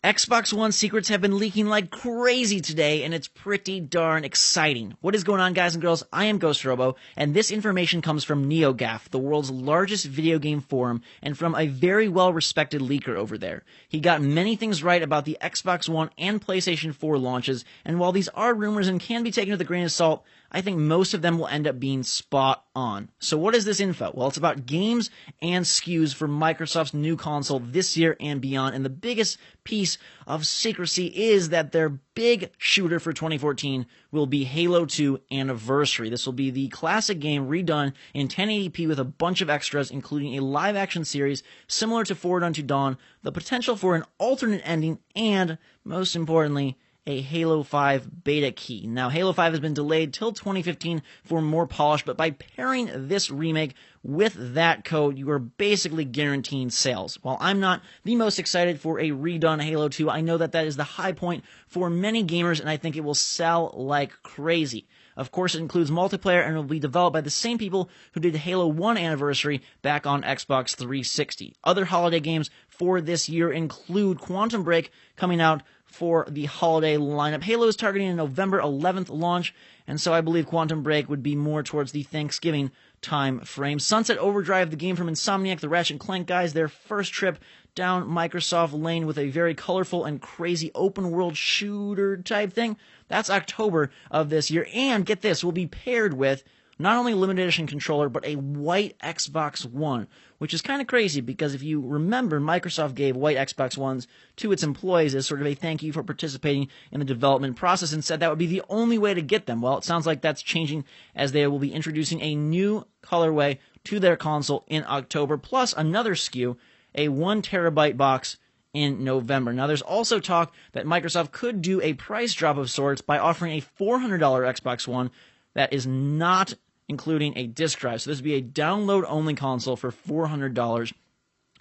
Xbox One secrets have been leaking like crazy today, and it's pretty darn exciting. What is going on, guys and girls? I am Ghost Robo, and this information comes from NeoGAF, the world's largest video game forum, and from a very well-respected leaker over there. He got many things right about the Xbox One and PlayStation 4 launches, and while these are rumors and can be taken with a grain of salt, I think most of them will end up being spot on. So what is this info? Well, it's about games and SKUs for Microsoft's new console this year and beyond, and the biggest piece of secrecy is that their big shooter for 2014 will be Halo 2 Anniversary. This will be the classic game redone in 1080p with a bunch of extras, including a live-action series similar to Forward Unto Dawn, the potential for an alternate ending, and, most importantly, a Halo 5 beta key. Now, Halo 5 has been delayed till 2015 for more polish, but by pairing this remake with that code, you are basically guaranteeing sales. While I'm not the most excited for a redone Halo 2, I know that is the high point for many gamers, and I think it will sell like crazy. Of course, it includes multiplayer and will be developed by the same people who did Halo 1 Anniversary back on Xbox 360. Other holiday games for this year include Quantum Break coming out for the holiday lineup. Halo is targeting a November 11th launch, and so I believe Quantum Break would be more towards the Thanksgiving time frame. Sunset Overdrive, the game from Insomniac, the Ratchet & Clank guys, their first trip down Microsoft Lane with a very colorful and crazy open-world shooter type thing. That's October of this year, and get this, will be paired with not only a limited edition controller, but a white Xbox One, which is kind of crazy because if you remember, Microsoft gave white Xbox Ones to its employees as sort of a thank you for participating in the development process and said that would be the only way to get them. Well, it sounds like that's changing as they will be introducing a new colorway to their console in October, plus another SKU, a 1 terabyte box in November. Now, there's also talk that Microsoft could do a price drop of sorts by offering a $400 Xbox One that is not including a disk drive. So this would be a download-only console for $400.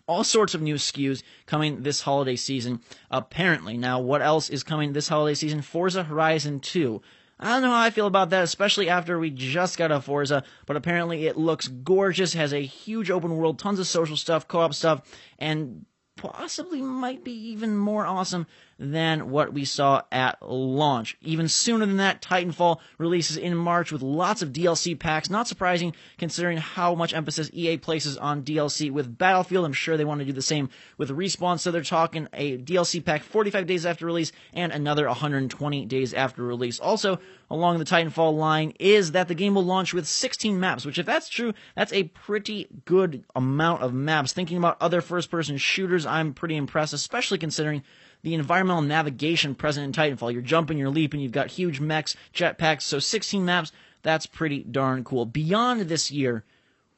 All sorts of new SKUs coming this holiday season, apparently. Now, what else is coming this holiday season? Forza Horizon 2. I don't know how I feel about that, especially after we just got a Forza, but apparently it looks gorgeous, has a huge open world, tons of social stuff, co-op stuff, and possibly might be even more awesome than what we saw at launch. Even sooner than that, Titanfall releases in March with lots of DLC packs. Not surprising considering how much emphasis EA places on DLC with Battlefield. I'm sure they want to do the same with Respawn, so they're talking a DLC pack 45 days after release and another 120 days after release. Also, along the Titanfall line is that the game will launch with 16 maps, which if that's true, that's a pretty good amount of maps. Thinking about other first-person shooters, I'm pretty impressed, especially considering the environmental navigation present in Titanfall. You're jumping, you're leaping, you've got huge mechs, jetpacks, so 16 maps, that's pretty darn cool. Beyond this year,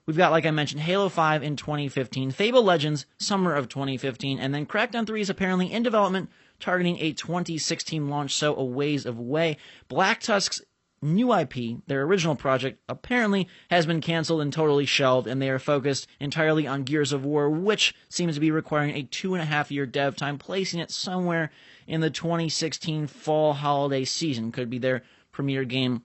we've got, like I mentioned, Halo 5 in 2015, Fable Legends, summer of 2015, and then Crackdown 3 is apparently in development, targeting a 2016 launch, so a ways away. Black Tusk's new IP, their original project, apparently has been canceled and totally shelved, and they are focused entirely on Gears of War, which seems to be requiring a 2.5-year dev time, placing it somewhere in the 2016 fall holiday season. Could be their premiere game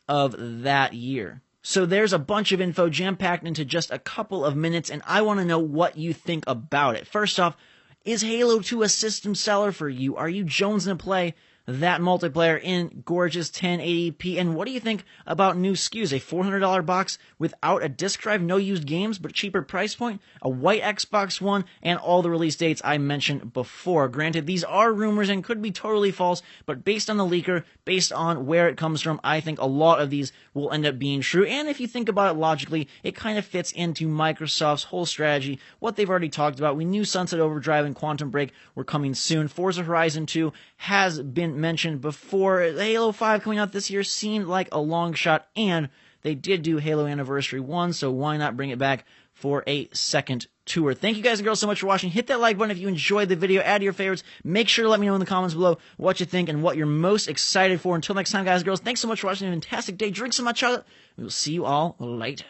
of that year. So there's a bunch of info jam-packed into just a couple of minutes, and I want to know what you think about it. First off, is Halo 2 a system seller for you? Are you jonesing to play that multiplayer in gorgeous 1080p? And what do you think about new SKUs? A $400 box without a disk drive, no used games, but cheaper price point, a white Xbox One, and all the release dates I mentioned before. Granted, these are rumors and could be totally false, but based on the leaker, based on where it comes from, I think a lot of these will end up being true. And if you think about it logically, it kind of fits into Microsoft's whole strategy, what they've already talked about. We knew Sunset Overdrive and Quantum Break were coming soon. Forza Horizon 2 has been mentioned before. Halo 5 coming out this year seemed like a long shot, and they did do Halo Anniversary 1, so why not bring it back for a second tour? Thank you guys and girls so much for watching. Hit that like button if you enjoyed the video. Add to your favorites. Make sure to let me know in the comments below what you think and what you're most excited for. Until next time, guys and girls, thanks so much for watching. Have a fantastic day. Drink some hot chocolate. We will see you all later.